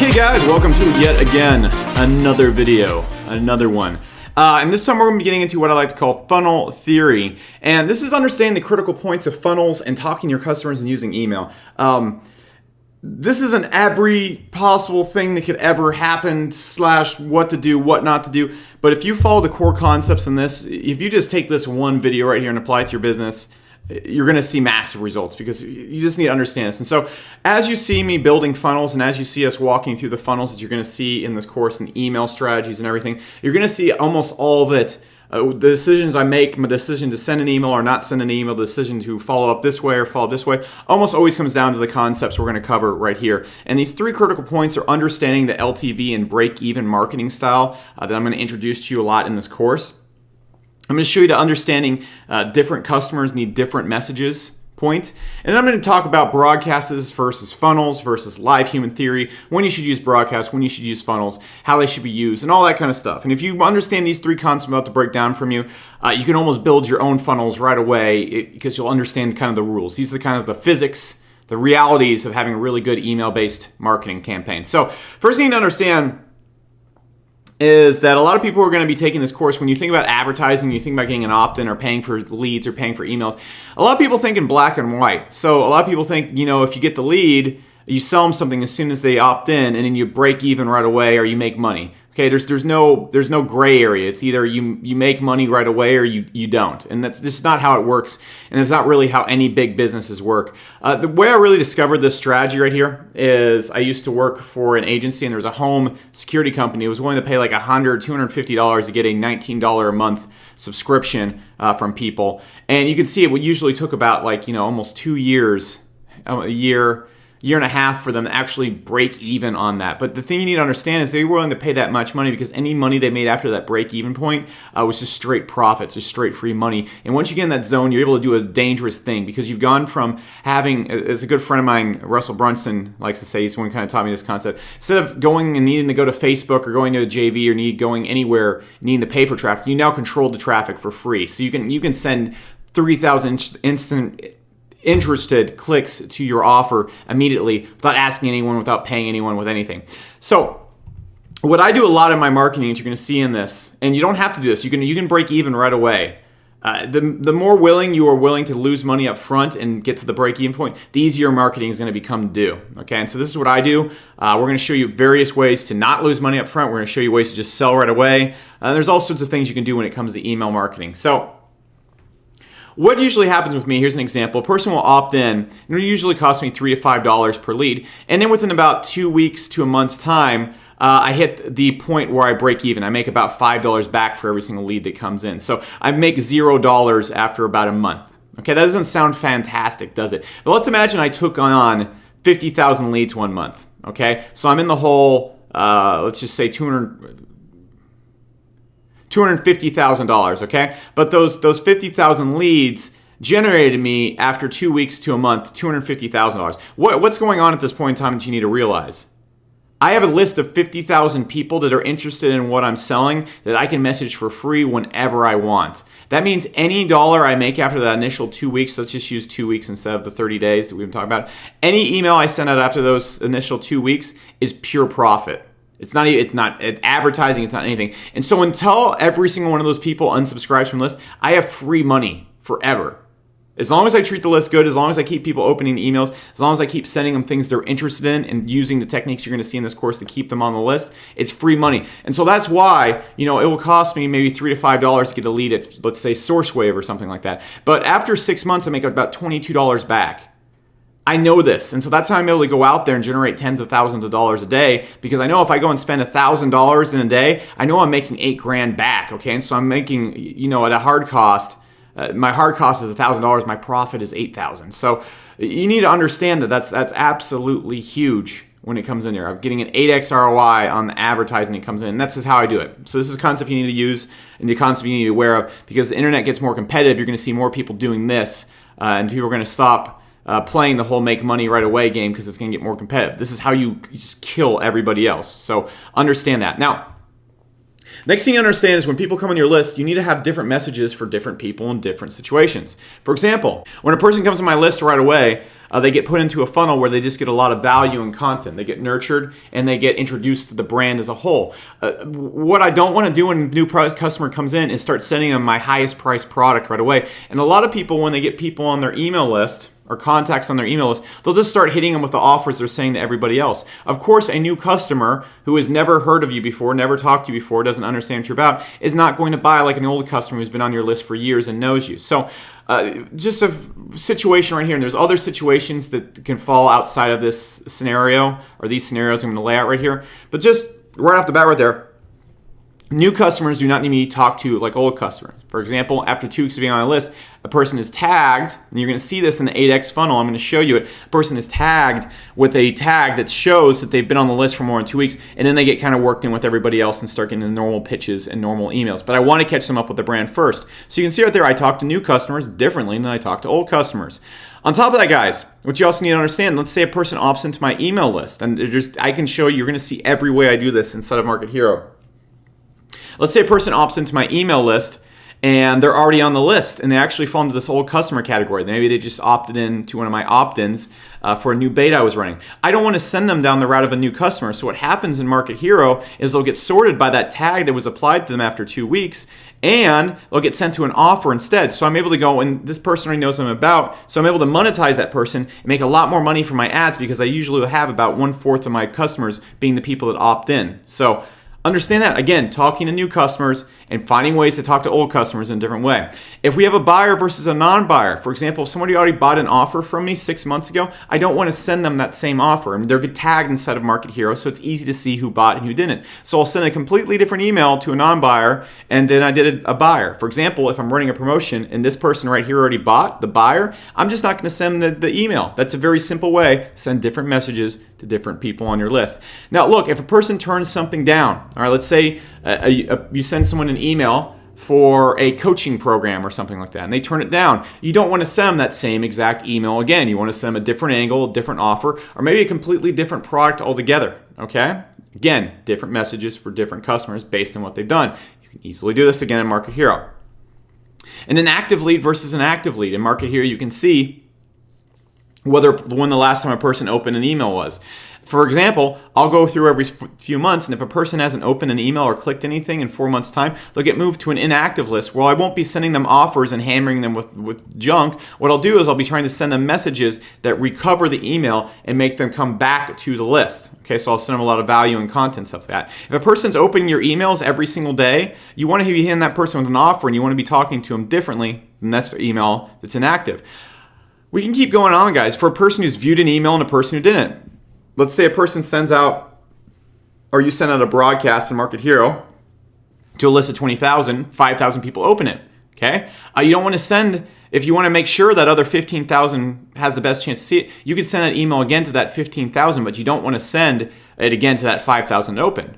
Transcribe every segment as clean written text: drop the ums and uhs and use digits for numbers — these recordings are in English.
Okay guys, welcome to yet again another video, another one. And this time we're going to be getting into what I like to call funnel theory. And this is understanding the critical points of funnels and talking to your customers and using email. This isn't every possible thing that could ever happen / what to do, what not to do. But if you follow the core concepts in this, if you just take this one video right here and apply it to your business, you're going to see massive results because you just need to understand this. And so as you see me building funnels and as you see us walking through the funnels that you're going to see in this course and email strategies and everything, you're going to see almost all of it. The decisions I make, my decision to send an email or not send an email, the decision to follow up this way or follow up this way, almost always comes down to the concepts we're going to cover right here. And these three critical points are understanding the LTV and break-even marketing style that I'm going to introduce to you a lot in this course. I'm going to show you the understanding different customers need different messages point. And then I'm going to talk about broadcasts versus funnels versus live human theory, when you should use broadcasts, when you should use funnels, how they should be used, and all that kind of stuff. And if you understand these three concepts I'm about to break down from you, you can almost build your own funnels right away because you'll understand kind of the rules. These are kind of the physics, the realities of having a really good email-based marketing campaign. So first thing to understand is that a lot of people are going to be taking this course. When you think about advertising, you think about getting an opt-in or paying for leads or paying for emails, a lot of people think in black and white. So a lot of people think, if you get the lead, you sell them something as soon as they opt in and then you break even right away or you make money. Okay, there's no gray area. It's either you make money right away or you don't. And that's just not how it works. And it's not really how any big businesses work. The way I really discovered this strategy right here is I used to work for an agency and there was a home security company. It was willing to pay like $100, $250 to get a $19 a month subscription from people. And you can see it usually took about almost 2 years, a year and a half for them to actually break even on that. But the thing you need to understand is they were willing to pay that much money because any money they made after that break even point was just straight profit, just straight free money. And once you get in that zone, you're able to do a dangerous thing because you've gone from having, as a good friend of mine, Russell Brunson likes to say, he's the one who kind of taught me this concept, instead of going and needing to go to Facebook or going to a JV or going anywhere, needing to pay for traffic, you now control the traffic for free. So you can send 3,000 instant interested clicks to your offer immediately without asking anyone, without paying anyone with anything. So what I do a lot in my marketing that you're going to see in this, and you don't have to do this, you can break even right away. The more you are willing to lose money up front and get to the break even point, the easier marketing is going to become due. Okay, and so this is what I do. We're going to show you various ways to not lose money up front. We're going to show you ways to just sell right away. There's all sorts of things you can do when it comes to email marketing. So what usually happens with me, here's an example. A person will opt in, and it usually costs me $3 to $5 per lead. And then within about 2 weeks to a month's time, I hit the point where I break even. I make about $5 back for every single lead that comes in. So I make $0 after about a month. Okay, that doesn't sound fantastic, does it? But let's imagine I took on 50,000 leads 1 month. Okay, so I'm in the hole, let's just say $250,000, okay? But those 50,000 leads generated me after 2 weeks to a month $250,000. What's going on at this point in time that you need to realize? I have a list of 50,000 people that are interested in what I'm selling that I can message for free whenever I want. That means any dollar I make after that initial 2 weeks, let's just use 2 weeks instead of the 30 days that we've been talking about, any email I send out after those initial 2 weeks is pure profit. It's not advertising, it's not anything. And so until every single one of those people unsubscribes from the list, I have free money forever. As long as I treat the list good, as long as I keep people opening the emails, as long as I keep sending them things they're interested in and using the techniques you're going to see in this course to keep them on the list, it's free money. And so that's why, it will cost me maybe $3 to $5 to get a lead at, let's say, SourceWave or something like that. But after 6 months, I make about $22 back. I know this, and so that's how I'm able to go out there and generate tens of thousands of dollars a day, because I know if I go and spend $1,000 in a day, I know I'm making $8,000 back, okay? And so I'm making, at a hard cost, my hard cost is $1,000, my profit is $8,000. So you need to understand that that's absolutely huge when it comes in there. I'm getting an 8x ROI on the advertising that comes in, and that's just how I do it. So this is a concept you need to use, and the concept you need to be aware of, because the internet gets more competitive, you're going to see more people doing this, and people are going to stop playing the whole make money right away game because it's going to get more competitive. This is how you just kill everybody else. So understand that. Now, next thing you understand is when people come on your list, you need to have different messages for different people in different situations. For example, when a person comes on my list right away, they get put into a funnel where they just get a lot of value and content. They get nurtured and they get introduced to the brand as a whole. What I don't want to do when a new customer comes in is start sending them my highest priced product right away. And a lot of people, when they get people on their email list or contacts on their email list, they'll just start hitting them with the offers they're saying to everybody else. Of course, a new customer who has never heard of you before, never talked to you before, doesn't understand what you're about, is not going to buy like an old customer who's been on your list for years and knows you. So just a situation right here, and there's other situations that can fall outside of this scenario, or these scenarios I'm going to lay out right here. But just right off the bat right there, new customers do not need to be talked to like old customers. For example, after 2 weeks of being on a list, a person is tagged, and you're going to see this in the 8X funnel. I'm going to show you it. A person is tagged with a tag that shows that they've been on the list for more than 2 weeks, and then they get kind of worked in with everybody else and start getting the normal pitches and normal emails. But I want to catch them up with the brand first. So you can see right there, I talk to new customers differently than I talk to old customers. On top of that, guys, what you also need to understand, let's say a person opts into my email list, and I can show you, you're going to see every way I do this inside of Market Hero. Let's say a person opts into my email list and they're already on the list and they actually fall into this old customer category. Maybe they just opted in to one of my opt-ins for a new beta I was running. I don't want to send them down the route of a new customer. So what happens in Market Hero is they'll get sorted by that tag that was applied to them after 2 weeks, and they'll get sent to an offer instead. So I'm able to go, and this person already knows what I'm about, so I'm able to monetize that person and make a lot more money from my ads, because I usually have about 1/4 of my customers being the people that opt in. So understand that. Again, talking to new customers and finding ways to talk to old customers in a different way. If we have a buyer versus a non-buyer, for example, if somebody already bought an offer from me 6 months ago, I don't want to send them that same offer. I mean, they're tagged inside of Market Hero, so it's easy to see who bought and who didn't. So I'll send a completely different email to a non-buyer, and then I did a buyer. For example, if I'm running a promotion and this person right here already bought, the buyer, I'm just not going to send the email. That's a very simple way to send different messages to different people on your list. Now, look, if a person turns something down, all right, let's say you send someone an email for a coaching program or something like that, and they turn it down. You don't want to send them that same exact email again. You want to send them a different angle, a different offer, or maybe a completely different product altogether, okay? Again, different messages for different customers based on what they've done. You can easily do this again in Market Hero. And an active lead versus an active lead. In Market Hero, you can see when the last time a person opened an email was. For example, I'll go through every few months, and if a person hasn't opened an email or clicked anything in 4 months' time, they'll get moved to an inactive list where I won't be sending them offers and hammering them with junk. What I'll do is I'll be trying to send them messages that recover the email and make them come back to the list. Okay, so I'll send them a lot of value and content, stuff like that. If a person's opening your emails every single day, you want to be hitting that person with an offer, and you want to be talking to them differently than that's email that's inactive. We can keep going on, guys. For a person who's viewed an email and a person who didn't. Let's say a person sends out, or you send out a broadcast in Market Hero to a list of 20,000, 5,000 people open it, okay? You don't want to send, if you want to make sure that other 15,000 has the best chance to see it, you could send an email again to that 15,000, but you don't want to send it again to that 5,000 open.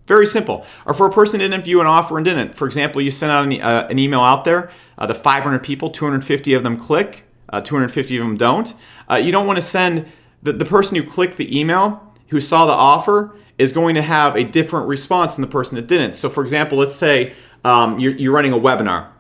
Very simple. Or for a person who didn't view an offer and didn't, for example, you send out an email out there, the 500 people, 250 of them click, 250 of them don't. You don't want to send the person who clicked the email, who saw the offer, is going to have a different response than the person that didn't. So for example, let's say you're running a webinar,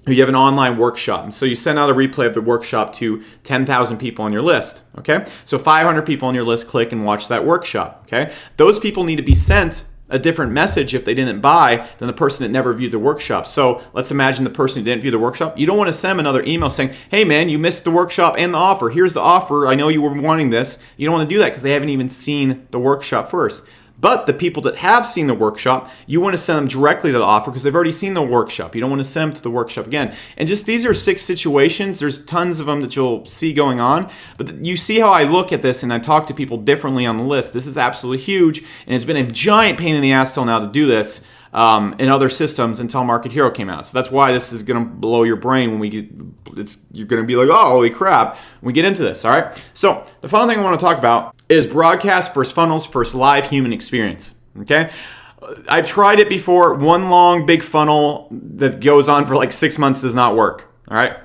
or you have an online workshop. So you send out a replay of the workshop to 10,000 people on your list, okay? So 500 people on your list click and watch that workshop, okay? Those people need to be sent a different message if they didn't buy than the person that never viewed the workshop. So let's imagine the person who didn't view the workshop. You don't want to send them another email saying, hey man, you missed the workshop and the offer. Here's the offer. I know you were wanting this. You don't want to do that because they haven't even seen the workshop first. But the people that have seen the workshop, you want to send them directly to the offer because they've already seen the workshop. You don't want to send them to the workshop again. And just these are 6 situations. There's tons of them that you'll see going on. But you see how I look at this and I talk to people differently on the list. This is absolutely huge. And it's been a giant pain in the ass till now to do this in other systems until Market Hero came out. So that's why this is going to blow your brain when you're going to be like, oh, holy crap, when we get into this, all right? So the final thing I want to talk about is broadcast versus funnels versus live human experience, okay? I've tried it before. One long, big funnel that goes on for like 6 months does not work, all right?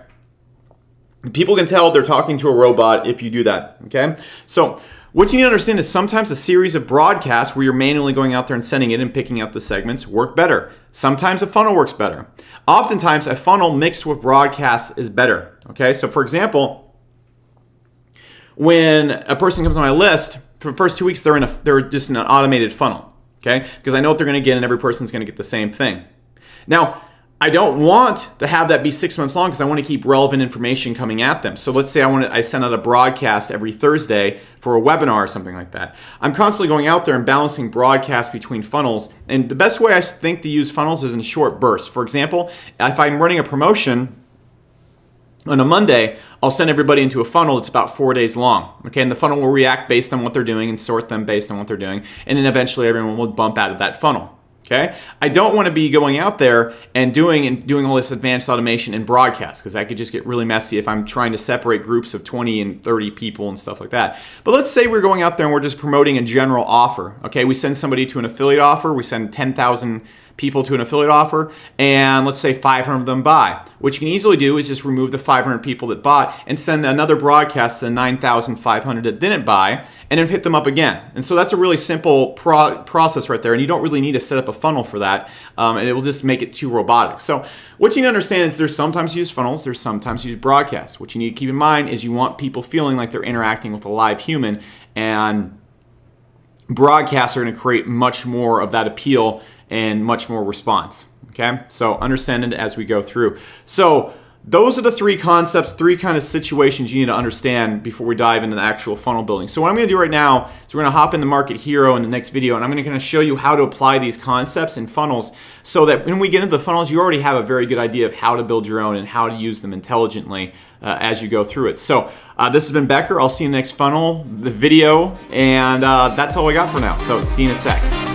People can tell they're talking to a robot if you do that, okay? So what you need to understand is sometimes a series of broadcasts where you're manually going out there and sending it and picking out the segments work better. Sometimes a funnel works better. Oftentimes, a funnel mixed with broadcasts is better, okay? So for example, when a person comes on my list, for the first 2 weeks, they're just in an automated funnel, okay? Because I know what they're going to get, and every person's going to get the same thing. Now, I don't want to have that be 6 months long because I want to keep relevant information coming at them. So let's say I send out a broadcast every Thursday for a webinar or something like that. I'm constantly going out there and balancing broadcasts between funnels. And the best way I think to use funnels is in short bursts. For example, if I'm running a promotion on a Monday, I'll send everybody into a funnel that's about 4 days long. Okay, and the funnel will react based on what they're doing and sort them based on what they're doing. And then eventually everyone will bump out of that funnel. Okay, I don't want to be going out there and doing all this advanced automation in broadcast, because that could just get really messy if I'm trying to separate groups of 20 and 30 people and stuff like that. But let's say we're going out there and we're just promoting a general offer. Okay, we send somebody to an affiliate offer, we send 10,000 people to an affiliate offer, and let's say 500 of them buy. What you can easily do is just remove the 500 people that bought and send another broadcast to the 9,500 that didn't buy, and then hit them up again. And so that's a really simple process right there, and you don't really need to set up a funnel for that, and it will just make it too robotic. So what you need to understand is there's sometimes you use funnels, there's sometimes you use broadcasts. What you need to keep in mind is you want people feeling like they're interacting with a live human, and broadcasts are going to create much more of that appeal and much more response. Okay, so understand it as we go through. So those are the three concepts, three kind of situations you need to understand before we dive into the actual funnel building. So what I'm going to do right now is we're going to hop into Market Hero in the next video, and I'm going to kind of show you how to apply these concepts in funnels so that when we get into the funnels, you already have a very good idea of how to build your own and how to use them intelligently as you go through it. So this has been Becker. I'll see you in the next funnel, the video, and that's all I got for now. So see you in a sec.